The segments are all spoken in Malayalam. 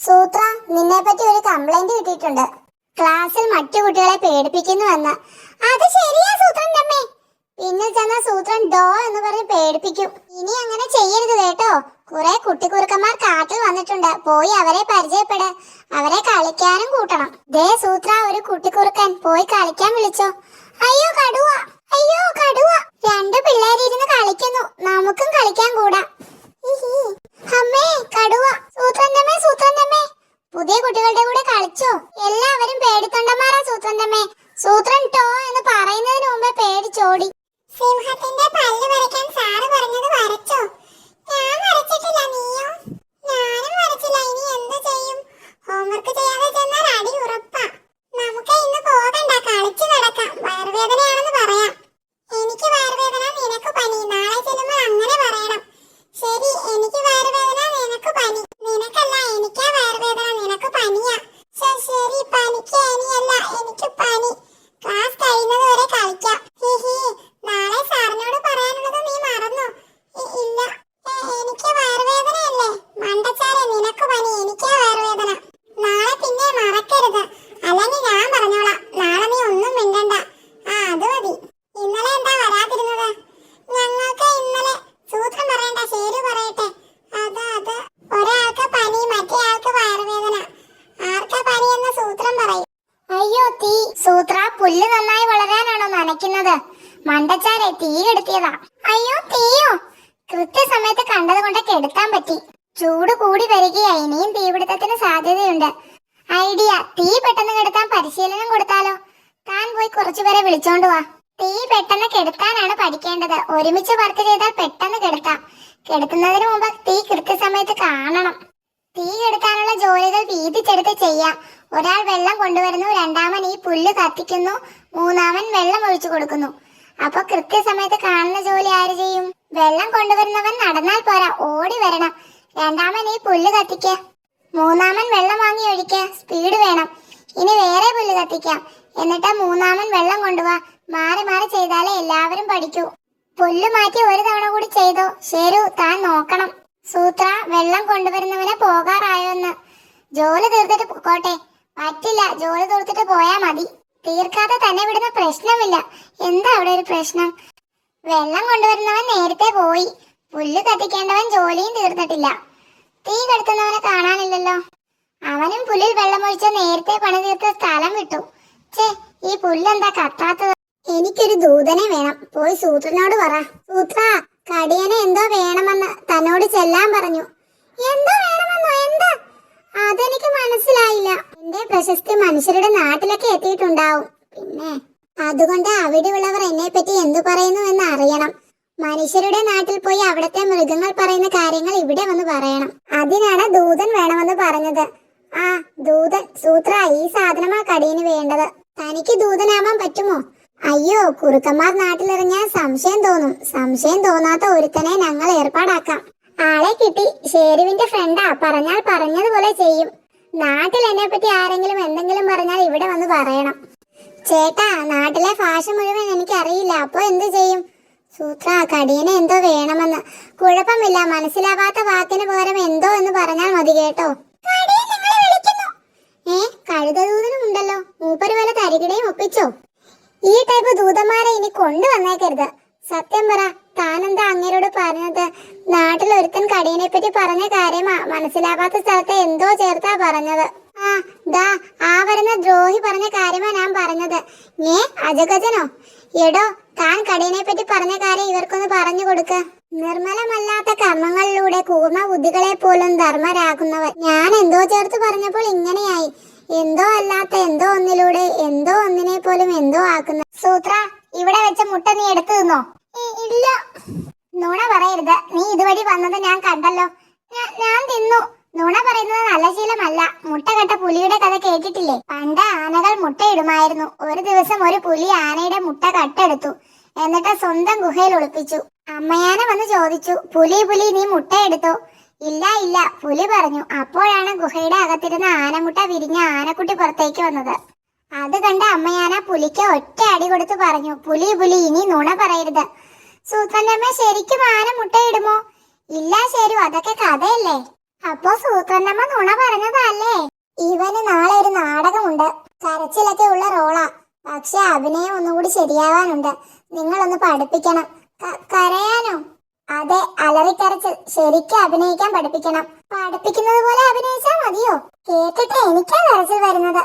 സൂത്ര, നിന്നെ പറ്റി ഒരു കംപ്ലൈന്റ് കിട്ടിയിട്ടുണ്ട്. ക്ലാസ്സിൽ മറ്റു കുട്ടികളെ പേടിപ്പിക്കുന്നുവെന്ന്. അത് ശരിയാ സൂത്രന്റെ അമ്മേ. പിന്നിൽ ചെന്ന സൂത്രൻ ഡോ എന്ന് പറഞ്ഞ് പേടിപ്പിക്കും. ഇനി അങ്ങനെ ചെയ്യരുത് കേട്ടോ. കുറെ കുട്ടിക്കുറുക്കന്മാർ കാട്ടിൽ വന്നിട്ടുണ്ട്. പോയി അവരെ പരിചയപ്പെട്. അവരെ കളിക്കാനും കൂട്ടണം. ദേ സൂത്ര, ഒരു കുട്ടിക്കുറുക്കൻ. പോയി കളിക്കാൻ വിളിച്ചോ. അയ്യോ കടുവ, അയ്യോ കടുവ. രണ്ടു പിള്ളേരിരുന്ന് കളിക്കുന്നു. നമുക്കും കളിക്കാൻ കൂടാ. അമ്മേ കടുവ. സൂത്രന്റമ്മേ, സൂത്രന്റമ്മേ, പുതിയ കുട്ടികളുടെ കൂടെ കളിച്ചോ? എല്ലാവരും പേടിത്തൊണ്ടന്മാരാ സൂത്രന്റമ്മേ. സൂത്രൻ ടോ എന്ന് പറയുന്നതിന് മുമ്പേ പേടിച്ചോടി. സിംഹത്തിന്റെ പല്ല് വരയ്ക്കാൻ സാറ് പറഞ്ഞത് വരച്ചോ? ഞാൻ വരച്ചിട്ടില്ല. നീയോ? ഞാനും വരച്ചില്ല. ഇനി എന്ത് ചെയ്യും? ഹോംവർക്ക് ചെയ്യാതെ ചെന്നാൽ അടി ഉറപ്പാ. നമുക്ക് ഇന്ന് പോകണ്ട, കളിച്ചു നടക്കാം. വയറുവേദനയാണെന്ന് പറയാം. എനിക്ക് വയറുവേദന, നിനക്ക് പനി. നാളെ ചെല്ലുമ്പോൾ അങ്ങനെ പറയണം. ശരി, എനിക്ക് വയറുവേദന, നിനക്ക് പനി. നിനക്കല്ല, എനിക്കാ വയറുവേദന, നിനക്ക് പനിയാ. ശരി, പനിക്ക് എനിയല്ല, എനിക്ക് പനി. ക്ലാസ് കഴിയുന്നത് വരെ കളിക്കാം. നാളെ സാറിനോട് പറയാനുള്ളത് നീ മറന്നോ? ഇല്ല, എനിക്ക് വയറുവേദനയല്ലേ. മണ്ടച്ചാരെ, നിനക്ക് പനി, എനിക്കാ വയറുവേദന. നാളെ പിന്നെ മറക്കരുത്, അല്ലെങ്കിൽ ഞാൻ പറഞ്ഞോളാം. നാളെ നീ ഒന്നും മിണ്ടണ്ട. അത് മതി. ഇന്നലെ എന്താ വരാതിരുന്നത്? ഞങ്ങൾക്ക് ഇന്നലെ സൂത്രം പറയണ്ട, ശരി പറയട്ടെ. അത് ഒരാൾക്ക് പനി, മറ്റേ ആൾക്ക് വയറുവേദന. ആർക്കാ പനിയെന്ന് സൂത്രം പറയും. അയ്യോ തീ. സൂത്ര, പുല്ല് നന്നായി വളരാനാണോ നനയ്ക്കുന്നത്? മണ്ടച്ചാരെ, തീ കെടുത്തിയതാ. അയ്യോ തീയോ? കൃത്യസമയത്ത് കണ്ടത് കൊണ്ട് കെടുത്താൻ പറ്റി. ചൂട് കൂടി വരികയാ. ഇനിയും തീപിടുത്തത്തിന് സാധ്യതയുണ്ട്. ഐഡിയ. തീ പെട്ടെന്ന് കെടുത്താൻ പരിശീലനം കൊടുത്താലോ? താൻ പോയി കുറച്ചുപേരെ വിളിച്ചോണ്ട് വാ. തീ പെട്ടെന്ന് കെടുത്താനാണ് പഠിക്കേണ്ടത്. ഒരുമിച്ച് വർക്ക് ചെയ്താൽ പെട്ടെന്ന് കെടുത്താം. കെടുത്തുന്നതിന് മുമ്പ് തീ കൃത്യസമയത്ത് കാണണം. തീ കെടുത്താനുള്ള ജോലികൾ വീതിച്ചെടുത്ത് ചെയ്യാം. ഒരാൾ വെള്ളം കൊണ്ടുവരുന്നു, രണ്ടാമൻ ഈ പുല്ല് കത്തിക്കുന്നു, മൂന്നാമൻ വെള്ളം ഒഴിച്ചു കൊടുക്കുന്നു. അപ്പൊ കൃത്യസമയത്ത് കാണുന്ന ജോലി ആര് ചെയ്യും? വെള്ളം കൊണ്ടുവരുന്നവൻ നടന്നാൽ പോരാ, ഓടി വരണം. രണ്ടാമൻ ഈ പുല്ല് കത്തിക്ക, മൂന്നാമൻ വെള്ളം വാങ്ങി ഒഴിക്ക. സ്പീഡ് വേണം. ഇനി വേറെ പുല്ല് കത്തിക്കാം. എന്നിട്ട് മൂന്നാമൻ വെള്ളം കൊണ്ടുപോവാ. മാറി മാറി ചെയ്താലേ എല്ലാവരും പഠിക്കൂ. പുല്ല് മാറ്റി ഒരു തവണ കൂടി ചെയ്തോ. ശരു, താൻ നോക്കണം. സൂത്ര, വെള്ളം കൊണ്ടുവരുന്നവനെ പോകാറായോന്ന്. ജോലി തീർത്തിട്ട് പോട്ടെ. പറ്റില്ല, ജോലി തീർത്തിട്ട് പോയാ മതി. തീർക്കാതെ തന്നെ വിടുന്ന പ്രശ്നമില്ല. എന്താ അവിടെ ഒരു പ്രശ്നം? വെള്ളം കൊണ്ടുവരുന്നവൻ നേരത്തെ പോയി. പുല്ല് കത്തിക്കേണ്ടവൻ ജോലിയും തീർന്നിട്ടില്ല. തീ കെടുത്തുന്നവനെ കാണാനില്ലല്ലോ. അവനും പുല്ലിൽ വെള്ളമൊഴിച്ച് നേരത്തെ പണി തീർത്ത സ്ഥലം വിട്ടു. ചേ, ഈ പുല്ലെന്താ കത്താത്തത്? എനിക്കൊരു ദൂതനെ വേണം. പോയി സൂത്രനോട് പറ. സൂത്ര, കടിയനെ എന്തോ വേണമെന്ന് തന്നോട് ചെല്ലാൻ പറഞ്ഞു. എന്തോ വേണമെന്നോ? എന്താ? അതെനിക്ക് മനസ്സിലായില്ല. എന്റെ പ്രശസ്തി മനുഷ്യരുടെ നാട്ടിലൊക്കെ എത്തിയിട്ടുണ്ടാവും. പിന്നെ അതുകൊണ്ട് അവിടെയുള്ളവർ എന്നെ പറ്റി എന്തു പറയുന്നു എന്ന് അറിയണം. മനുഷ്യരുടെ നാട്ടിൽ പോയി അവിടുത്തെ മൃഗങ്ങൾ പറയുന്ന കാര്യങ്ങൾ ഇവിടെ വന്ന് പറയണം. അതിനാണ് ദൂതൻ വേണമെന്ന് പറഞ്ഞത്. ആ ദൂതൻ. സൂത്ര, ഈ സാധനമാ കടിയന് വേണ്ടത്. തനിക്ക് ദൂതനാവാൻ പറ്റുമോ? അയ്യോ, കുറുക്കന്മാർ നാട്ടിലിറങ്ങിയാൽ സംശയം തോന്നും. സംശയം തോന്നാത്ത ഒരുത്തനെ ഞങ്ങൾ ഏർപ്പാടാക്കാം. ആളെ കിട്ടി. ഷേരുവിന്റെ ഫ്രണ്ടാ. പറഞ്ഞാൽ പറഞ്ഞതുപോലെ ചെയ്യും. നാട്ടിൽ എന്നെ പറ്റി ആരെങ്കിലും എന്തെങ്കിലും പറഞ്ഞാൽ ഇവിടെ വന്ന് പറയണം. ചേട്ടാ, നാട്ടിലെ ഭാഷ മുഴുവൻ എനിക്കറിയില്ല. അപ്പൊ എന്ത് ചെയ്യും? സൂത്ര, കടിയനെ എന്തോ വേണമെന്ന്. കുഴപ്പമില്ല, മനസ്സിലാവാത്ത വാക്കിന് പകരം എന്തോ എന്ന് പറഞ്ഞാൽ മതി കേട്ടോ. കഴുതദൂതനും ഉണ്ടല്ലോ. മൂപ്പര് വല്ല തരികിടയും ഒപ്പിച്ചോ? ഈ ടൈപ്പ് ദൂതന്മാരെ ഇനി കൊണ്ടുവന്നേക്കരുത്. സത്യം പറ, താനെന്താ അങ്ങേരോട് പറഞ്ഞത്? നാട്ടിൽ ഒരുത്തൻ കടിയനെ പറ്റി പറഞ്ഞ കാര്യമാ. മനസ്സിലാവാത്ത സ്ഥലത്ത് എന്തോ ചേർത്താ പറഞ്ഞത്. ആ വരുന്ന ദ്രോഹി പറഞ്ഞ കാര്യമാ ഞാൻ പറഞ്ഞത്. അജഗജനോ? എടോ, താൻ കടിയനെ പറ്റി പറഞ്ഞ കാര്യം ഇവർക്കൊന്ന് പറഞ്ഞു കൊടുക്ക. നിർമ്മലമല്ലാത്ത കർമ്മങ്ങളിലൂടെ കൂർമ്മ ബുദ്ധികളെ പോലും ധർമ്മരാകുന്നവർ. ഞാൻ എന്തോ ചേർത്ത് പറഞ്ഞപ്പോൾ ഇങ്ങനെയായി. എന്തോ അല്ലാത്ത എന്തോ ഒന്നിലൂടെ എന്തോ ഒന്നിനെ പോലും എന്തോ ആക്കുന്ന. സൂത്ര, ഇവിടെ വെച്ച മുട്ട നീ എടുത്തു തിന്നോ? ഇല്ല. നുണ പറയരുത്. നീ ഇതുവഴി വന്നത് ഞാൻ കണ്ടല്ലോ. ഞാൻ തിന്നു. നുണ പറയുന്നത് നല്ല ശീലമല്ല. മുട്ട കെട്ട പുലിയുടെ കഥ കേട്ടിട്ടില്ലേ? പണ്ട് ആനകൾ മുട്ടയിടുമായിരുന്നു. ഒരു ദിവസം ഒരു പുലി ആനയുടെ മുട്ട കട്ടെടുത്തു. എന്നിട്ട് സ്വന്തം ഗുഹയിൽ ഒളിപ്പിച്ചു. അമ്മയാന വന്ന് ചോദിച്ചു, പുലി നീ മുട്ട എടുത്തോ? ഇല്ല, പുലി പറഞ്ഞു. അപ്പോഴാണ് ഗുഹയുടെ അകത്തിരുന്ന ആനമുട്ട വിരിഞ്ഞ ആനക്കുട്ടി പുറത്തേക്ക് വന്നത്. അത് കണ്ട അമ്മയാന പുലിക്ക് ഒറ്റ അടി കൊടുത്തു പറഞ്ഞു, പുലി ഇനി നുണ പറയരുത്. സൂത്രന്റെ അമ്മ, ശരിക്കും ആന മുട്ടയിടുമോ? ഇല്ല ശരു, അതൊക്കെ കഥയല്ലേ. അപ്പൊ സൂത്രന്നമ്മ നുണ പറഞ്ഞതല്ലേ? ഇവന് നാളെ ഒരു നാടകമുണ്ട്. കരച്ചിലൊക്കെ ഉള്ള റോളാ, പക്ഷെ അഭിനയം ഒന്നുകൂടി ശരിയാവാനുണ്ട്. നിങ്ങളൊന്ന് പഠിപ്പിക്കണം. കരയാനോ? അതെ, അലറിക്കരച്ചിൽ ശരിക്കും അഭിനയിക്കാൻ പഠിപ്പിക്കണം. പഠിപ്പിക്കുന്നത് പോലെ അഭിനയിച്ചാ മതിയോ? കേട്ടിട്ട് എനിക്കാ കരച്ചിൽ വരുന്നത്.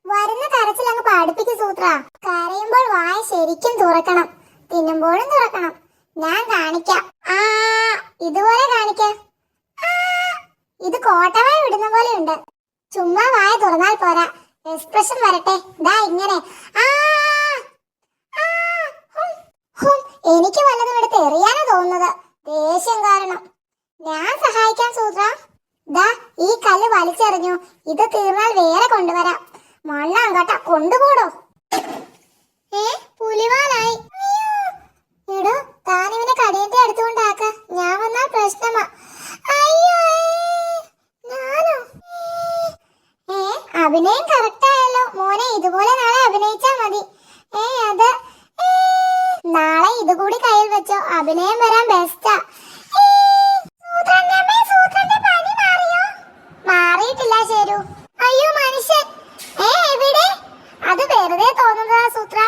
വരുന്ന കരച്ചിൽ അങ്ങ് പഠിപ്പിക്കും സൂത്ര. കരയുമ്പോൾ വായ ശരിക്കും തുറക്കണം, തിന്നുമ്പോഴും തുറക്കണം. ഞാൻ കാണിക്കാം. ആ, ഇതുപോലെ കാണിക്കാം. ഇത് കോട്ടവായ വിടുന്ന പോലെ ഉണ്ട്. ചുമ്മാ വായ തുറന്നാൽ പോരാ, എക്സ്പ്രഷൻ വരട്ടെ. ദാ ഇങ്ങനെ. ആ, ആ, ഹും, ഹും. എനിക്ക് വല്ലതും എടുത്ത് എറിയാനാ തോന്നുന്നത്, ദേഷ്യം കാരണം. ഞാൻ സഹായിക്കാൻ സൂത്ര. ദാ ഈ കല്ല് വലിച്ചെറിഞ്ഞു. ഇത് തീർന്നാൽ വേറെ കൊണ്ടുവരാം. മണ്ണാങ്കട്ട കൊണ്ടുപോടോ. പുലിവാലായി. എടോ, താനിവനെ കടിയന്റെ അടുത്തുകൊണ്ടാക്ക. ഞാൻ വന്നാൽ പ്രശ്നമാ. അയ്യോ, ഞാനോ? അഭിനയം കറക്റ്റ് ആയല്ലോ മോനെ. ഇതുപോലെ നാളെ അഭിനയിച്ചാ മതി. അത് നാളെ ഇതുകൂടി കയ്യിൽ വെച്ചോ, അഭിനയം വരാൻ ബെസ്റ്റാ. മാറിയിട്ടില്ല ശരു. അയ്യോ മനുഷ്യൻ എവിടെ? അത് വെറുതെ തോന്നുന്നതാ സൂത്ര.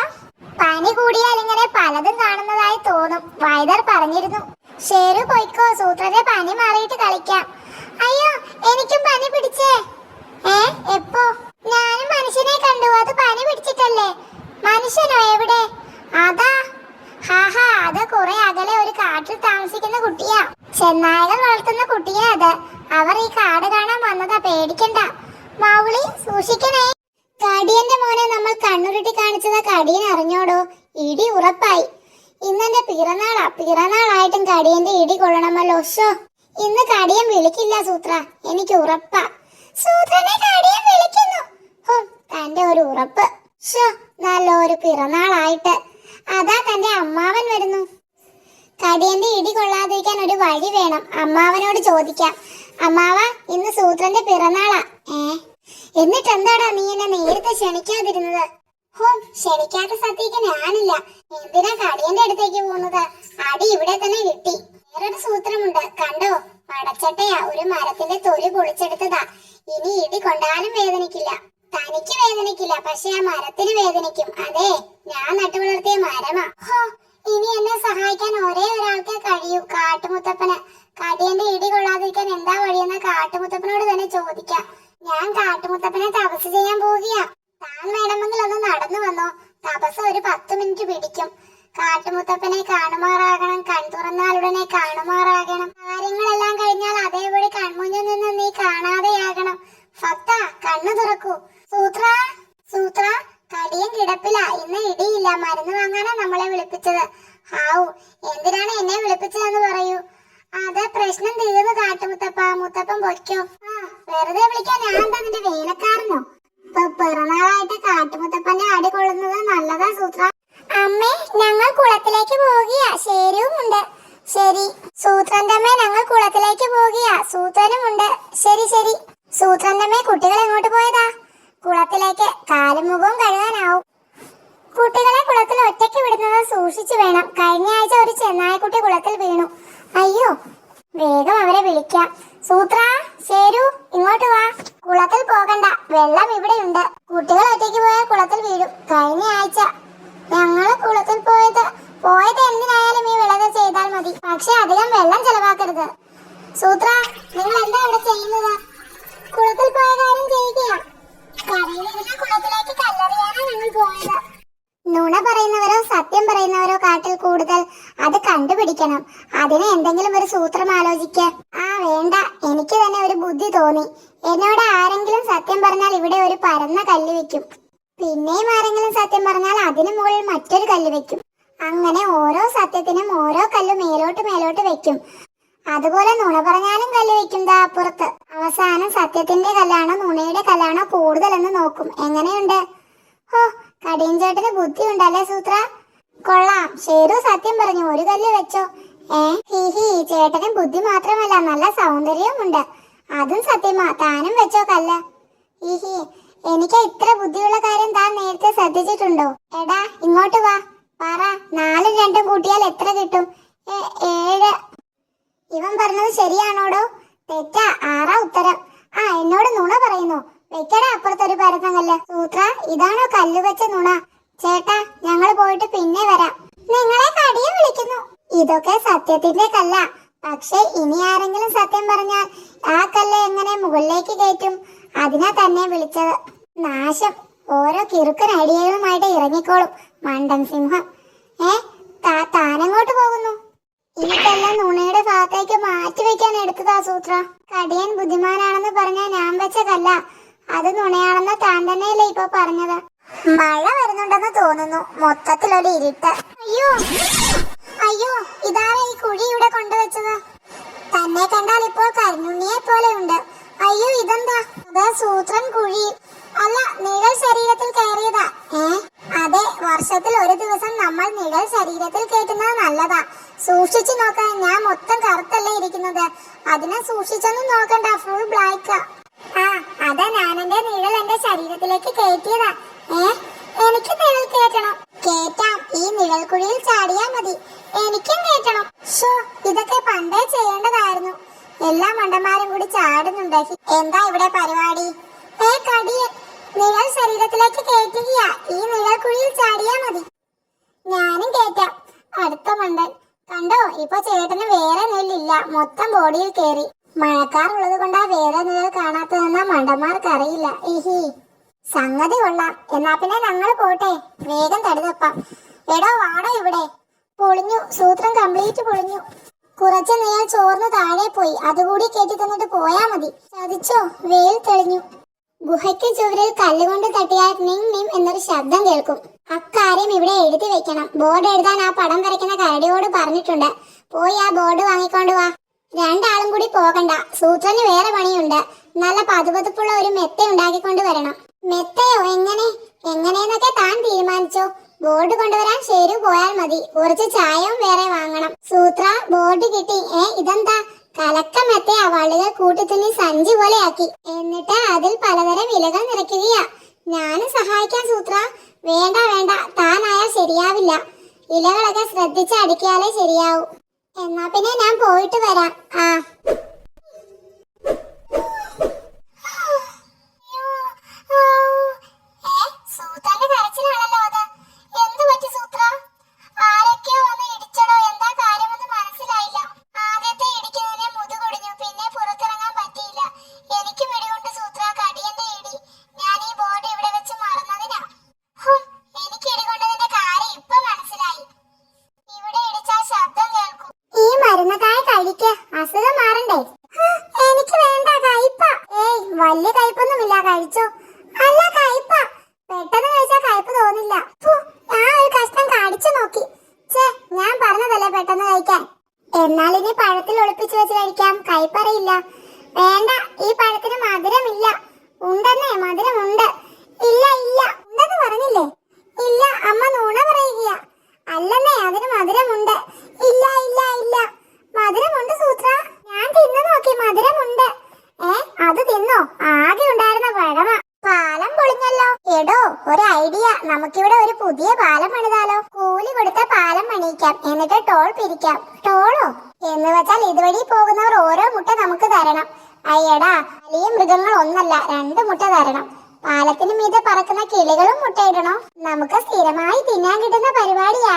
പനി കൂടിയാൽ ഇങ്ങനെ പലതും കാണുന്നതായി തോന്നും, വൈദ്യർ പറഞ്ഞിരുന്നു. ശരു പോയിക്കോ, സൂത്രന്റെ പനി മാറിയിട്ട് കളിക്കാം. അയ്യോ, എനിക്കും പനി പിടിച്ചേ. എപ്പോ? ഞാനും മനുഷ്യനെ കണ്ടു, അത് പനി പിടിച്ചിട്ടല്ലേ. മനുഷ്യനോ? എവിടെ? അതാ, ഹാഹാ, അത് കുറെ അകലെ ഒരു കാട്ടിൽ താമസിക്കുന്ന കുട്ടിയാ. ചെന്നായകൾ വളർത്തുന്ന കുട്ടിയാ അത്. അവർ ഈ കാട് കാണാൻ വന്നതാ, പേടിക്കണ്ട. മൗളി സൂക്ഷിക്കണേ. കടിയന്റെ മോനെ നമ്മൾ കണ്ണുരുട്ടി കാണിച്ചതാ. കടിയൻ അറിഞ്ഞോടോ? ഇടി ഉറപ്പായി. ഇന്നെന്റെ പിറന്നാളാ. പിറന്നാളായിട്ടും കടിയന്റെ ഇടി കൊള്ളണമല്ലോ. ഷോ, ഇന്ന് കടിയൻ വിളിക്കില്ല സൂത്ര, എനിക്ക് ഉറപ്പാ. സൂത്രനെ കടിയൻ വിളിക്കുന്നു. തന്റെ ഒരു ഉറപ്പ്. ഷോ, നല്ലൊരു പിറന്നാളായിട്ട്. അതാ തന്റെ അമ്മാവൻ വരുന്നു. കടിയന്റെ ഇടി കൊള്ളാതിരിക്കാൻ ഒരു വഴി വേണം. അമ്മാവനോട് ചോദിക്കാം. അമ്മാവ, ഇന്ന് സൂത്രന്റെ പിറന്നാളാ. എന്നിട്ട് എന്താടാ നീ എന്നെ നേരത്തെ ക്ഷണിക്കാതിരുന്നത്? ക്ഷണിക്കാത്ത സത്യക്ക് ഞാനില്ല. എന്തിനാ കടിയന്റെ അടുത്തേക്ക് പോകുന്നത്? അടി ഇവിടെ തന്നെ കിട്ടി. വേറൊരു സൂത്രമുണ്ട്, കണ്ടോ? പടച്ചട്ടയാ, ഒരു മരത്തിന്റെ തൊലി പൊളിച്ചെടുത്തതാ. ഇനി ഇടി കൊണ്ടാലും വേദനിക്കില്ല. തനിക്ക് വേദനിക്കില്ല, പക്ഷെ ആ മരത്തിന് വേദനിക്കും. അതെ, ഞാൻ നട്ടുവളർത്തിയ മരമാ. ഇനി എന്നെ സഹായിക്കാൻ ഒരേ ഒരാൾക്കേ കഴിയൂ, കാട്ടുമുത്തപ്പന്. കടിയന്റെ ഇടി കൊള്ളാതിരിക്കാൻ എന്താ വഴിയെന്ന് കാട്ടുമുത്തപ്പനോട് തന്നെ ചോദിക്കാം. ഞാൻ കാട്ടുമുത്തപ്പനെ തപസ് ചെയ്യാൻ പോവുകയാ. താൻ വേണമെങ്കിൽ ഒന്ന് നടന്നു വന്നോ. തപസ് ഒരു 10 മിനിറ്റ് പിടിക്കും. കാട്ടുമുത്തപ്പനെ കാണുമാറാകണം, കൺതുറന്നാലുടനെ കാണുമാറാകണം. കാര്യങ്ങളെല്ലാം കഴിഞ്ഞാൽ അതേപടി കൺമുന്നിൽ നിന്ന് നീ കാണാതെയാകണം. ഭക്ത, കണ്ണു തുറക്കൂ. സൂത്ര, സൂത്ര, കടിയൻ കിടപ്പില. ഇന്ന് ഇടിയില്ല. മരുന്ന് വാങ്ങാനാ നമ്മളെ വിളിപ്പിച്ചത്. ഹാവു, എന്തിനാണ് എന്നെ വിളിപ്പിച്ചതെന്ന് പറയൂ. അത് പ്രശ്നം തീർന്നു കാട്ടുമുത്തപ്പ. മുത്തപ്പൻ പൊയ്ക്കോ. വെറുതെ വിളിക്കാൻ ഞാൻ എന്താ നിന്റെ വേലക്കാരനോ? പിറന്നാളായിട്ട് കാട്ടുമുത്തപ്പന്റെ അടി കൊള്ളുന്നത് നല്ലതാ സൂത്ര. അമ്മേ, ഞങ്ങൾ കുളത്തിലേക്ക് പോവുകയാ. ശരിയുമുണ്ട്. ശരി. സൂത്രന്റെ അമ്മേ, ഞങ്ങൾ കുളത്തിലേക്ക് പോവുകയാ. സൂത്രനുമുണ്ട്. ശരി ശരി. സൂത്രന്റെ അമ്മേ, കുട്ടികൾ എങ്ങോട്ട് പോയതാ? കുളത്തിലേക്ക്. കാലും മുഖവും കഴുകാനാവും. കുട്ടികളെ കുളത്തിൽ ഒറ്റയ്ക്ക് വിടുന്നത് സൂക്ഷിച്ചു വേണം. കഴിഞ്ഞ ആഴ്ച ഒരു ചെന്നായക്കുട്ടി കുളത്തിൽ വീണു. അയ്യോ, വേഗം അവരെ വിളിക്കാം. സൂത്ര, ശരു, ഇങ്ങോട്ട് വാ. കുളത്തിൽ പോകണ്ട, വെള്ളം ഇവിടെയുണ്ട്. കുട്ടികൾ ഒറ്റയ്ക്ക് പോയാൽ കുളത്തിൽ വീഴും. കഴിഞ്ഞ ആഴ്ച ഞങ്ങള് കുളത്തിൽ പോയത് എന്തിനായാലും ഈ വിളകൾ ചെയ്താൽ മതി. പക്ഷെ അധികം വെള്ളം ചെലവാക്കരുത്. സൂത്ര, നിങ്ങൾ എന്താ ഇവിടെ ചെയ്യുന്നത്? കുളത്തിൽ പോയ കാര്യം ചെയ്യുകയാ. കരയിലിരുന്ന കുളത്തിലേക്ക് കല്ലെറിയാനാണ് ഞങ്ങൾ പോയത്. നുണ പറയുന്നവരോ സത്യം പറയുന്നവരോ കാട്ടിൽ കൂടുതൽ, അത് കണ്ടുപിടിക്കണം. അതിന് എന്തെങ്കിലും ഒരു സൂത്രം ആലോചിക്ക. വേണ്ട, എനിക്ക് തന്നെ ഒരു ബുദ്ധി തോന്നി. എന്നോട് ആരെങ്കിലും സത്യം പറഞ്ഞാൽ ഇവിടെ ഒരു പരന്ന കല്ല് വെക്കും. പിന്നെയും ആരെങ്കിലും സത്യം പറഞ്ഞാൽ അതിനു മുകളിൽ മറ്റൊരു കല്ല് വെക്കും. അങ്ങനെ ഓരോ സത്യത്തിനും ഓരോ കല്ല് മേലോട്ട് മേലോട്ട് വെക്കും. അതുപോലെ നുണ പറഞ്ഞാലും കല്ല് വെക്കും ദാ അപ്പുറത്ത്. അവസാനം സത്യത്തിന്റെ കല്ലാണോ നുണയുടെ കല്ലാണോ കൂടുതലെന്ന് നോക്കും. എങ്ങനെയുണ്ട്? കടിയൻ ചേട്ടന് ബുദ്ധി ഉണ്ടല്ലേ സൂത്ര? കൊള്ളാം. ശരു സത്യം പറഞ്ഞു, ഒരു കല്ല് വെച്ചോ. ഹിഹി, ചേട്ടന് ബുദ്ധി മാത്രമല്ല നല്ല സൗന്ദര്യവുമുണ്ട്. അതും സത്യമാ. താനും വെച്ചോ കല്ല്. ഹിഹി, എനിക്ക് ഇത്ര ബുദ്ധിയുള്ള കാര്യം താൻ നേരത്തെ ശ്രദ്ധിച്ചിട്ടുണ്ടോ? എടാ, ഇങ്ങോട്ട് വാ. പറ, 4ഉം 2ഉം കൂട്ടിയാൽ എത്ര കിട്ടും? 7. ഇവൻ പറഞ്ഞത് ശരിയാണോടോ? തെറ്റാ, ആറാ ഉത്തരം. ആ എന്നോട് നുണ പറയുന്നു. വെക്കടാ അപ്പുറത്തൊരു പരത്തങ്ങല്ല. സൂത്ര, ഇതാണോ കല്ല് വെച്ച നുണ? ചേട്ടാ, ഞങ്ങൾ പോയിട്ട് പിന്നെ വരാം. നിങ്ങളെ കടിയെ വിളിക്കുന്നു. ഇതൊക്കെ സത്യത്തിന്റെ കല്ല. പക്ഷെ ഇനി ആരെങ്കിലും സത്യം പറഞ്ഞാൽ ആ കല്ല് എങ്ങനെ മുകളിലേക്ക് കയറ്റും? അതിനാ തന്നെ വിളിച്ചത്. നാശം. ഓരോ കിറുക്കൻ ഐഡിയകളുമായിട്ട് ഇറങ്ങിക്കോളും മണ്ടൻ സിംഹം. താനങ്ങോട്ട് പോകുന്നു. ഈ കല്ല് നുണയുടെ ഭാഗത്തേക്ക് മാറ്റി വെക്കാൻ എടുത്തതാ സൂത്ര. കടിയൻ ബുദ്ധിമാനാണെന്ന് പറഞ്ഞാൽ ഞാൻ വെച്ച കല്ല. അത് നുണയാണെന്ന് താൻ തന്നെയല്ലേ ഇപ്പൊ പറഞ്ഞത്. മഴ വരുന്നുണ്ടെന്ന് തോന്നുന്നു. മൊത്തത്തിലൊരു ഇരുട്ട്. അയ്യോ അയ്യോ, ഇതാരാ ഈ കുഴി ഇവിടെ കൊണ്ടുവച്ചത്? തന്നെ കണ്ടാൽ ഇപ്പോൾ കരിഞ്ഞുണ്ണിയെ പോലെ ഉണ്ട്. അയ്യോ, ഇതെന്താ? അത് സൂത്രൻ കുഴി അല്ല, നിഴൽ ശരീരത്തിൽ കയറിയതാ. അതെ, വർഷത്തിൽ ഒരു ദിവസം നമ്മൾ നിഴൽ ശരീരത്തിൽ കയറ്റുന്നത് നല്ലതാ. സൂക്ഷിച്ചു നോക്കാൻ. ഞാൻ മൊത്തം കറുത്തല്ലേ ഇരിക്കുന്നത്. അതിനെ സൂക്ഷിച്ചൊന്നും നോക്കണ്ട, ഫുൾ ബ്ലാക്ക്. അതാ ഞാൻ എന്റെ നിഴൽ എന്റെ ശരീരത്തിലേക്ക് കയറ്റിയതാ. എനിക്ക് നിഴൽ കയറ്റണം. കേറ്റാം. ഈ നിഴൽ കുഴിയിൽ ചാടിയാ മതി. എനിക്കും കയറ്റണം. ഇതൊക്കെ പണ്ടേ ചെയ്യേണ്ടതായിരുന്നു. എല്ലാ മണ്ടന്മാരും കൂടി ചാടുന്നുണ്ട്. എന്താ ഇവിടെ പരിപാടി? കടിയൻ നിഴൽ ശരീരത്തിലേക്ക് കയറ്റുകയാ. ഈ നിഴൽ കുഴിയിൽ ചാടിയാ മതി. ഞാനും കയറ്റാം. അടുത്ത മണ്ടൻ കണ്ടോ? ഇപ്പൊ ചേട്ടന് വേറെ നെല്ലില്ല, മൊത്തം ബോഡിയിൽ കേറി. മഴക്കാറുള്ളത് കൊണ്ടാ വേറെ നിഴൽ കാണാത്തതെന്ന മണ്ടന്മാർക്ക് അറിയില്ല. സംഗതി കൊള്ളാം. എന്നാ പിന്നെ ഞങ്ങൾ പോട്ടെ. വേഗം തടിതപ്പാം. എടോ വാടോ ഇവിടെ. പൊളിഞ്ഞു. സൂത്രം കംപ്ലീറ്റ് പൊളിഞ്ഞു. കുറച്ച് നേരം ചോർന്ന് താഴെ പോയി. അതുകൂടി കയറ്റി തന്നിട്ട് പോയാ മതി. ചതിച്ചോ? വെയിൽ തെളിഞ്ഞു. ഗുഹയ്ക്ക് ചുവരിൽ കല്ലുകൊണ്ട് തട്ടിയാൽ നിം നിം എന്നൊരു ശബ്ദം കേൾക്കും. അക്കാര്യം ഇവിടെ എഴുതി വെക്കണം. ബോർഡ് എഴുതാൻ ആ പടം വരയ്ക്കുന്ന കരടിയോട് പറഞ്ഞിട്ടുണ്ട്. പോയി ആ ബോർഡ് വാങ്ങിക്കൊണ്ട് വാ. രണ്ടാളും കൂടി പോകണ്ട. സൂത്രന് വേറെ പണിയുണ്ട്. നല്ല പതുപതുപ്പുള്ള ഒരു മെത്ത ഉണ്ടാക്കിക്കൊണ്ട് വരണം. മെത്തയോ? എങ്ങനെയെന്നൊക്കെ താൻ തീരുമാനിച്ചോ. ബോർഡ് കൊണ്ടുവരാൻ ശരി പോയാൽ മതി. കുറച്ച് ചായവും വേറെ വാങ്ങണം. സൂത്ര, ബോർഡ് കിട്ടി. ഇതെന്താ? കലക്ക മെത്തയാ. വള്ളികൾ കൂട്ടിത്തുന്നി സഞ്ചി പോലെ ആക്കി. എന്നിട്ട് അതിൽ പലതരം ഇലകൾ നിറയ്ക്കുകയാ. ഞാനും സഹായിക്കാൻ സൂത്ര. വേണ്ട വേണ്ട, താനായാൽ ശരിയാവില്ല. ഇലകളൊക്കെ ശ്രദ്ധിച്ച് അടുക്കിയാലേ ശരിയാവൂ. എന്നാ പിന്നെ ഞാൻ പോയിട്ട് വരാം. സൂത്രന്റെ കരച്ചിലാണല്ലോ അത്. എന്തു പറ്റി സൂത്ര? ആരൊക്കെയോ വന്ന് ഇടിച്ചടോ? എന്താ കാര്യമെന്ന് മനസ്സിലായില്ല. ആദ്യത്തെ ഇടിക്കുന്നതിനെ മുതുകൊടിഞ്ഞു. പിന്നെ പുറത്തിറങ്ങാൻ പറ്റിയില്ല. എനിക്ക് പിടികൊണ്ട് സൂത്ര. കടിയന്റെ ഇടി. ഞാൻ ഈ ബോർഡ് ഇവിടെ വെച്ച് മറന്നതിനാ. എനിക്ക് ഇടികൊണ്ടതിന്റെ കാര്യം ഇപ്പൊ മനസ്സിലായി. ഇവിടെ ഇടിച്ചാൽ ശബ്ദം കേൾക്കും. ഈ മരുന്നക്കായ കഴിക്ക. അസുഖം മാറണ്ടേ? എനിക്ക് വേണ്ട. കയ്പ. വലിയ കയ്പൊന്നുമില്ല. കഴിച്ചോ. അല്ല, കയ്പ. പെട്ടെന്ന് കഴിച്ചാൽ കയ്പ് തോന്നില്ല. ഞാൻ ഒരു കഷ്ണം കടിച്ചു നോക്കി. ഞാൻ പറഞ്ഞതല്ലേ പെട്ടെന്ന് കഴിക്കാൻ. എന്നാൽ ഇനി പഴത്തിൽ ഒളിപ്പിച്ചു വെച്ച് കഴിക്കാം. കയ്പറിയില്ല. വേണ്ട, ഈ പഴത്തിന് മധുരമില്ല. ഉണ്ടെന്നേ, മധുരമുണ്ട്. ഇല്ല ഉണ്ടെന്ന് പറഞ്ഞില്ലേ? ഇല്ല, അമ്മ നുണ പറയുകയാ. അല്ലെന്നേ, അതിന് മധുരമുണ്ട്. ഇല്ല മധുരമുണ്ട് സൂത്ര. ഞാൻ തിന്നു നോക്കി, മധുരമുണ്ട്. അത് തിന്നോ? ആകെ ഉണ്ടായിരുന്ന പഴമ. പാലം പൊളിഞ്ഞല്ലോ. എടോ, ഒരു ഐഡിയ. നമുക്കിവിടെ ഒരു പുതിയ പാലം പണിതാലോ? കൂലി കൊടുത്ത പാലം പണിയിക്കാം. എന്നിട്ട് ടോൾ പിരിക്കാം. ടോളോ എന്ന് വെച്ചാൽ ഇതുവഴി പോകുന്നവർ ഓരോ മുട്ട നമുക്ക് തരണം. അയ്യടാ, വലിയ മൃഗങ്ങൾ ഒന്നല്ല, 2 മുട്ട തരണം. പാലത്തിന് മീതെ പറക്കുന്ന കിളികളും മുട്ടയിടണോ? നമുക്ക് സ്ഥിരമായി തിന്നാൻ കിട്ടുന്ന പരിപാടിയാ.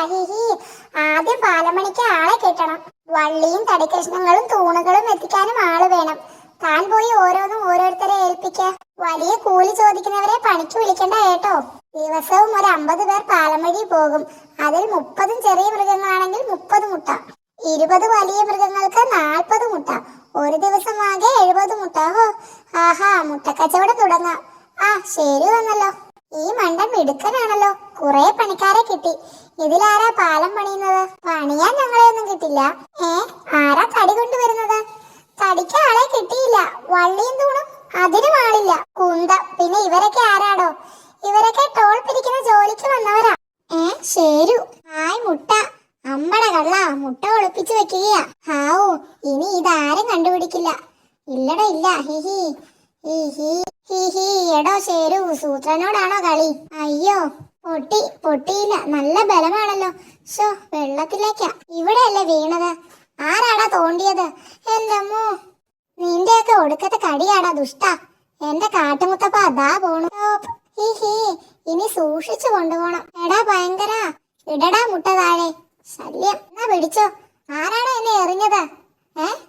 ആദ്യം പാലം പണിക്ക് ആളെ കിട്ടണം. വള്ളിയും തടിക്കഷ്ണങ്ങളും തൂണുകളും എത്തിക്കാനും ആള് വേണം. താൻ പോയി ഓരോന്നും ഓരോരുത്തരെ ഏൽപ്പിക്ക. വലിയ കൂലി ചോദിക്കുന്നവരെ പണിക്ക് വിളിക്കണ്ട കേട്ടോ. ദിവസവും ഒരു 50 പേർ പാലം വഴി പോകും. അതിൽ 30 ചെറിയ മൃഗങ്ങളാണെങ്കിൽ 30 മുട്ട. 20 വലിയ മൃഗങ്ങൾക്ക് 40 മുട്ട. ഒരു ദിവസം ആകെ 70 മുട്ട. മുട്ടക്കച്ചവടം തുടങ്ങാം. ശരി വന്നല്ലോ. ഈ മണ്ടൻ മിടുക്കനാണല്ലോ. കുറെ പണിക്കാരെ കിട്ടി. ഇതിലാരാ പാലം പണിയുന്നത്? പണിയാൻ ഞങ്ങളെയൊന്നും കിട്ടില്ല. ആരാ തടി കൊണ്ടുവരുന്നത്? തടിക്ക് ആളെ കിട്ടിയില്ല. വള്ളിയും തൂണും അതിനും ആളില്ല. കുന്തം. പിന്നെ ഇവരൊക്കെ ആരാടോ? ഇവരൊക്കെ ടോൾ പിരിക്കുന്ന ജോലിക്ക് വന്നവരാ. ശരു. മുട്ട. അമ്മടെ കള്ള, മുട്ട ഒളിപ്പിച്ചു വെക്കുകയാ. ഇനി ഇതാരും കണ്ടുപിടിക്കില്ല. ഇല്ലടോ, ഇല്ല. എടോ ശരു, സൂത്രനോടാണോ കളി? അയ്യോ, പൊട്ടിയില്ല. നല്ല ബലമാണല്ലോ. വെള്ളത്തിലേക്കാ. ഇവിടെയല്ലേ വീണത്? ആരാടാ തോണ്ടിയത്? എന്റെ അമ്മോ. നിന്റെയൊക്കെ ഒടുക്കത്തെ കടിയാടാ ദുഷ്ട. എന്റെ കാട്ടുമുത്തപ്പ അതാ പോണു. ഹി ഹി, ഇനി സൂക്ഷിച്ചു കൊണ്ടുപോണം. എടാ ഭയങ്കര, ഇടടാ മുട്ട താഴെ. ശല്യം. എന്നാ പിടിച്ചോ. ആരാണോ എന്നെ എറിഞ്ഞത്?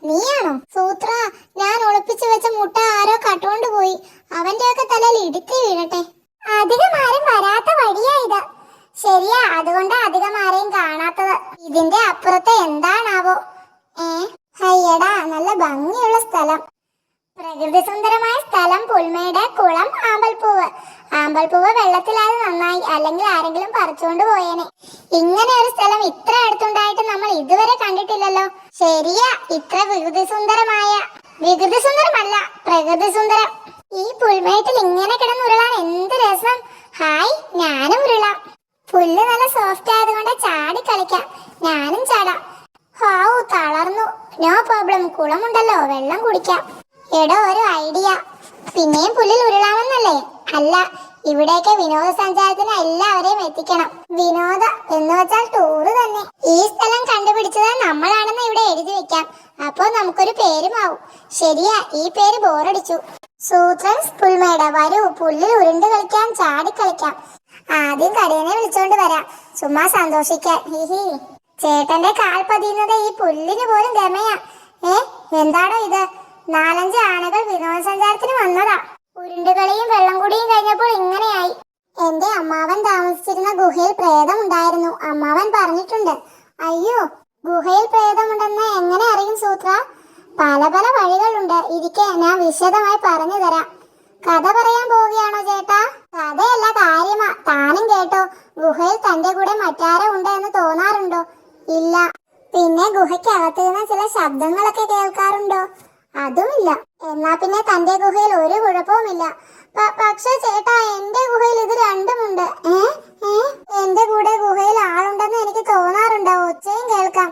നീയാണോ? സൂത്ര, ഞാൻ ഒളിപ്പിച്ചു വെച്ച മുട്ട ആരോ കട്ടുകൊണ്ട് പോയി. അവന്റെയൊക്കെ തലയിൽ ഇടുത്തി വീഴട്ടെ. അധികം ആരും വരാത്ത വഴിയാ ഇത്. ശരിയാ, അതുകൊണ്ട് അധികം ആരെയും കാണാത്തത്. ഇതിന്റെ അപ്പുറത്ത് എന്താണാവോ? ഹയ്യടാ, നല്ല ഭംഗിയുള്ള സ്ഥലം. പ്രകൃതി സുന്ദരമായ സ്ഥലം. പുൽമേട്, കുളം, ആമ്പൽപ്പൂവ്. ആമ്പൽപ്പൂവ് വെള്ളത്തിലായത് നന്നായി, അല്ലെങ്കിൽ ആരെങ്കിലും പറിച്ചുകൊണ്ട് പോയേനെ. ഇങ്ങനെ ഒരു സ്ഥലം ഇത്ര അടുത്തുണ്ടായിട്ട് നമ്മൾ ഇതുവരെ കണ്ടിട്ടില്ലല്ലോ. ശരിയാ, ഇത്ര വികൃതി സുന്ദരമല്ല, പ്രകൃതി സുന്ദരം. ഈ പുൽമേട്ടിൽ ഇങ്ങനെ കിടന്നുരുളാൻ എന്ത് രസം. ഹായ്, ഞാനും ഉരുളാം. പുല്ല് നല്ല സോഫ്റ്റ് ആയതുകൊണ്ട് ചാടി കളിക്കാം. ഞാനും ചാടാം. ഹാവു, തളർന്നു. നോ പ്രോബ്ലം, കുളമുണ്ടല്ലോ, വെള്ളം കുടിക്കാം. എടോ, ഒരു ഐഡിയ. പിന്നെയും പുല്ലിൽ ഉരുളാമെന്നല്ലേ? അല്ല, ഇവിടേക്ക് വിനോദസഞ്ചാരത്തിന് എല്ലാവരെയും എത്തിക്കണം. വിനോദ എന്ന് വെച്ചാൽ ടൂറ് തന്നെ. ഈ സ്ഥലം കണ്ടുപിടിച്ചത് നമ്മളാണെന്ന് ഇവിടെ എഴുതി വെക്കാം. അപ്പോ നമുക്കൊരു പേരുമാവും. ശരിയാ, ഈ പേര് ബോറടിച്ചു. സൂത്രൻസ് പുൽമേട്. വരൂ, പുല്ലിൽ ഉരുണ്ട് കളിക്കാം, ചാടി കളിക്കാം. ആദ്യം കടയനെ വിളിച്ചോണ്ട് വരാം, ചുമ്മാ സന്തോഷിക്കാൻ. ഹിഹി. ചേട്ടന്റെ കാൽ പതിയുന്നത് ഈ പുല്ലിന് പോലും ഗമയാ. എന്താണോ ഇത്? 4-5 ആനകൾ വിനോദസഞ്ചാരത്തിന് വന്നതാ. ഉരുണ്ടുകളിയും വെള്ളം കുടിയും കഴിഞ്ഞപ്പോൾ ഇങ്ങനെയായി. എന്റെ അമ്മാവൻ താമസിച്ചിരുന്ന ഗുഹയിൽ പ്രേതം ഉണ്ടായിരുന്നു. അമ്മാവൻ പറഞ്ഞിട്ടുണ്ട്. അയ്യോ, ഗുഹയിൽ പ്രേതമുണ്ടെന്ന് എങ്ങനെ അറിയും സൂത്ര? പല പല വഴികളുണ്ട്. ഇരിക്കെ, ഞാൻ വിശദമായി പറഞ്ഞു തരാം. കഥ പറയാൻ പോവുകയാണോ ചേട്ടാ? കഥയല്ല, കാര്യമാ. താനും കേട്ടോ. ഗുഹയിൽ തന്റെ കൂടെ മറ്റാരോ ഉണ്ട് എന്ന് തോന്നാറുണ്ടോ? ഇല്ല. പിന്നെ ഗുഹയ്ക്കകത്ത് നിന്ന് ചില ശബ്ദങ്ങളൊക്കെ കേൾക്കാറുണ്ടോ? അതുമില്ല. എന്നാ പിന്നെ തന്റെ ഗുഹയിൽ ഒരു കുഴപ്പവുമില്ല. പക്ഷെ ചേട്ടാ, എന്റെ ഗുഹയിൽ ഇത് രണ്ടുമുണ്ട്. എന്റെ കൂടെ ഗുഹയിൽ ആളുണ്ടെന്ന് എനിക്ക് തോന്നാറുണ്ടോ? ഒച്ചയും കേൾക്കാം.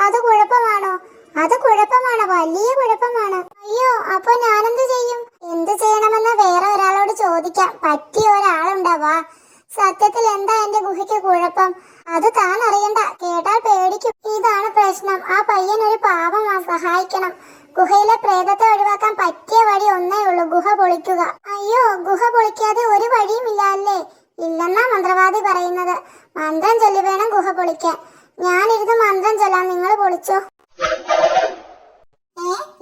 അത് കുഴപ്പമാണോ? അത് കുഴപ്പമാണ്, വലിയ കുഴപ്പമാണ്. അയ്യോ, അപ്പൊ ഞാനെന്ത് ചെയ്യും? എന്ത് ചെയ്യണമെന്ന് വേറെ ഒരാളോട് ചോദിക്കാം. പറ്റിയ ഒരാളുണ്ടാവാ. സത്യത്തിൽ എന്താ എന്റെ ഗുഹയ്ക്ക് കുഴപ്പം? അത് താൻ അറിയണ്ട. കേട്ടാൽ പേടിക്കും. ഇതാണ് പ്രശ്നം. ആ പയ്യൻ ഒരു പാവമാ, സഹായിക്കണം. ഗുഹയിലെ പ്രേതത്തെ ഒഴിവാക്കാൻ പറ്റിയ വഴി ഒന്നേ ഉള്ളൂ, ഗുഹ പൊളിക്കുക. അയ്യോ, ഗുഹ പൊളിക്കാതെ ഒരു വഴിയുമില്ല അല്ലേ? ഇല്ലെന്നാ മന്ത്രവാദി പറയുന്നത്. മന്ത്രം ചൊല്ലി വേണം ഗുഹ പൊളിക്കാൻ. ഞാനിരുന്ന് മന്ത്രം ചൊല്ലാം, നിങ്ങൾ പൊളിച്ചോ.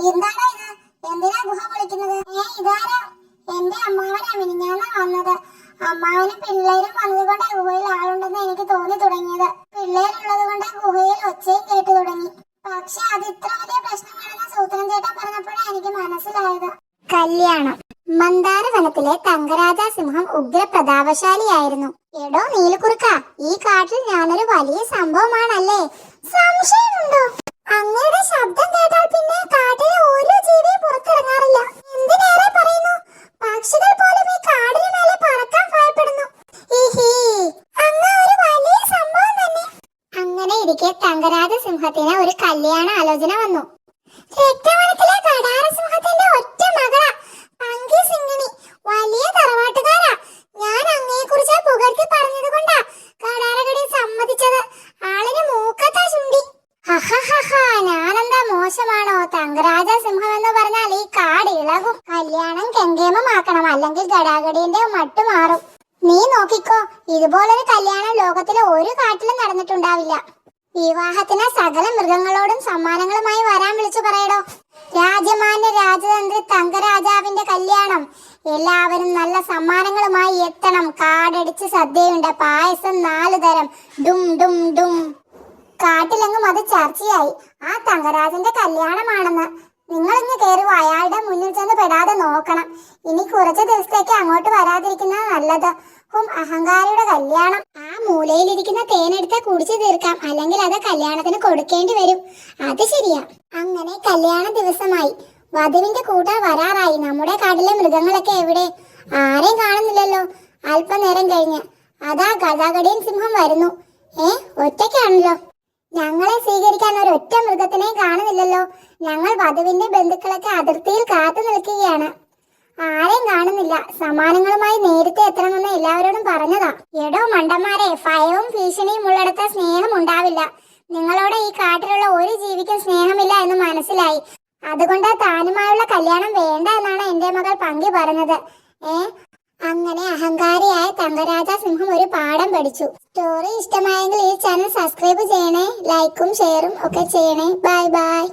എന്താണോ ഇത്? എന്തിനാ ഗുഹ പൊളിക്കുന്നത്? ഇതാരാ? എന്റെ അമ്മാവനാ മിനിഞ്ഞാന്നാ വന്നത്. അമ്മാവനും പിള്ളേരും വന്നതുകൊണ്ട് ഗുഹയിൽ ആളുണ്ടെന്ന് എനിക്ക് തോന്നി തുടങ്ങിയത്. പിള്ളേരുള്ളത് കൊണ്ട് ഗുഹയിൽ ഒച്ചയും കേട്ടു തുടങ്ങി. പക്ഷെ അത് ഇത്ര വലിയ പ്രശ്നമാണെന്ന് സൂത്രൻ ചേട്ടൻ പറഞ്ഞപ്പോഴാണ് എനിക്ക് മനസ്സിലായത്. കല്യാണം. മന്ദാരവനത്തിലെ തങ്കരാജ സിംഹം ഉഗ്രപ്രതാപശാലിയായിരുന്നു. എടോ നീലക്കുറുക്ക, ഈ കാട്ടിൽ ഞാനൊരു വലിയ സംഭവമാണല്ലേ? സംശയമുണ്ടോ? അങ്ങയുടെ ശബ്ദം കേട്ടാൽ പിന്നെ കാട്ടിലെ ഓരോ ജീവിയും പുറത്തിറങ്ങാറില്ല. എന്തിനേറെ പറയുന്നു, പക്ഷികൾ പോലും ഈ കാടിന് മേലെ പറക്കാൻ ഭയപ്പെടുന്നു. അങ്ങ് ഒരു വലിയ സംഭവം തന്നെ. അങ്ങനെ ഇരിക്കെ തങ്കരാജ സിംഹത്തിന് ഒരു കല്യാണ ആലോചന വന്നു. രക്തവനത്തിലെ കടാര സിംഹത്തിന്റെ ഒറ്റ മകളാ പങ്കി സിംഗിണി. വലിയ തറവാട്ടുകാരാ. ഞാൻ അങ്ങയെ കുറിച്ച് പുകഴ്ത്തി പറഞ്ഞത് കൊണ്ടാ കടാരകടി സമ്മതിച്ചത്. ആളിന് മൂക്കത്താ ചുണ്ടി. ഞാനെന്താ മോശമാണോ? തങ്കരാജ സിംഹം എന്ന് പറഞ്ഞാൽ ഈ കാട് ഇളകും. കല്യാണം കെങ്കേമമാക്കണം, അല്ലെങ്കിൽ ഗടാഗടിന്റെ മട്ടു മാറും. നീ നോക്കിക്കോ, ഇതുപോലൊരു കല്യാണം ലോകത്തിലെ ഒരു കാട്ടിലും നടന്നിട്ടുണ്ടാവില്ല. വിവാഹത്തിന് സകല മൃഗങ്ങളോടും സമ്മാനങ്ങളുമായി വരാൻ വിളിച്ചു പറയടോ. രാജമാന്യ രാജതന്ത്രി തങ്കരാജാവിന്റെ കല്യാണം. എല്ലാവരും നല്ല സമ്മാനങ്ങളുമായി എത്തണം. കാടടിച്ച് സദ്യയുണ്ട്, പായസം 4 തരം. ഡും ഡും ഡും. കാട്ടിലെങ്ങും അത് ചർച്ചയായി. ആ തങ്കരാജന്റെ കല്യാണമാണെന്ന്. നിങ്ങൾ ഇന്ന് കയറുക, അയാളുടെ മുന്നിൽ ചെന്ന് പെടാതെ നോക്കണം. ഇനി കുറച്ച് ദിവസത്തേക്ക് അങ്ങോട്ട് വരാതിരിക്കുന്നത് നല്ലത്. അഹങ്കാരിയുടെ കല്യാണം. ആ മൂലയിലിരിക്കുന്ന തേനെടുത്ത് കുടിച്ചു തീർക്കാം, അല്ലെങ്കിൽ അത് കല്യാണത്തിന് കൊടുക്കേണ്ടി വരും. അത് ശരിയാ. അങ്ങനെ കല്യാണ ദിവസമായി. വധുവിന്റെ കൂട്ടർ വരാറായി. നമ്മുടെ കാട്ടിലെ മൃഗങ്ങളൊക്കെ എവിടെ? ആരെയും കാണുന്നില്ലല്ലോ. അല്പനേരം കഴിഞ്ഞ് അതാ ഗദാഗടിയൻ സിംഹം വരുന്നു. ഒറ്റയ്ക്കാണല്ലോ. ഞങ്ങളെ സ്വീകരിക്കാൻ ഒരൊറ്റ മൃഗത്തിനെയും കാണുന്നില്ലല്ലോ. ഞങ്ങൾ വധുവിന്റെ ബന്ധുക്കളൊക്കെ അതിർത്തിയിൽ കാത്തു നിൽക്കുകയാണ്. ആരെയും കാണുന്നില്ല. സമ്മാനങ്ങളുമായി നേരത്തെ എത്തണമെന്ന് എല്ലാവരോടും പറഞ്ഞതാ. എടോ മണ്ടന്മാരെ, ഭയവും ഭീഷണിയും ഉള്ളിടത്ത് സ്നേഹം ഉണ്ടാവില്ല. നിങ്ങളോട് ഈ കാട്ടിലുള്ള ഒരു ജീവിക്കും സ്നേഹമില്ല എന്ന് മനസ്സിലായി. അതുകൊണ്ട് താനുമായുള്ള കല്യാണം വേണ്ട എന്നാണ് എന്റെ മകൾ പങ്കി പറഞ്ഞത്. അങ്ങനെ അഹങ്കാരിയായ തങ്കരാജ സിംഹം ഒരു പാഠം പഠിച്ചു. സ്റ്റോറി ഇഷ്ടമായെങ്കിൽ ഈ ചാനൽ സബ്സ്ക്രൈബ് ചെയ്യണേ, ലൈക്കും ഷെയറും ഒക്കെ ചെയ്യണേ. Bye bye.